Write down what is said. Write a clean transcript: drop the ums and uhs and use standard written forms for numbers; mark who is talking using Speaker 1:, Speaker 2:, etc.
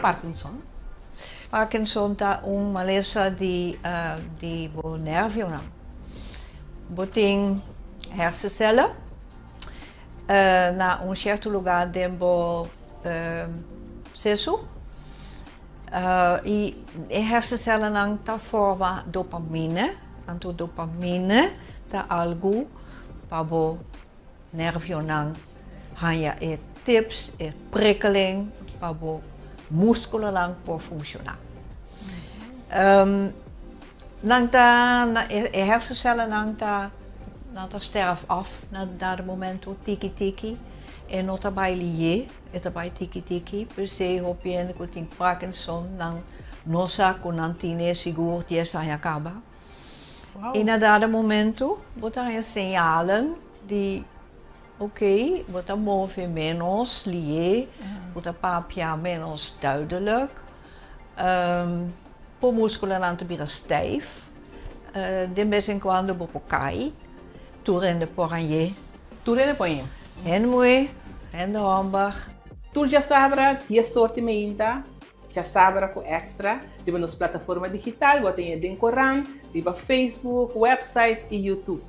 Speaker 1: Parkinson?
Speaker 2: Parkinson é malesa de nervio não. Botem hersencellen na certo lugar dentro seso e hersencellen não tá forma dopamina, anto dopamina tá algo para o nervio não hanya tips e prikkeling para o músculo não por funcionar. Hersencellen não sterven af na dat moment tiki e nota bij lié eta bij tiki per se hopi en com Parkinson não nossa com antine seguro de essa kaba. E na dado momento botar sinalen die botar move menos lié, botar papia menos duidelijk. O músculo não te bira stijf. De vez em quando bopo cai. Toerende poranje.
Speaker 1: Toerende ponha.
Speaker 2: En moe, en de hombar.
Speaker 1: Tu já sabra, tia sorte meinta, já sabra com extra, tipo nas plataformas digitais, bota em Coran, tipo Facebook, website e YouTube.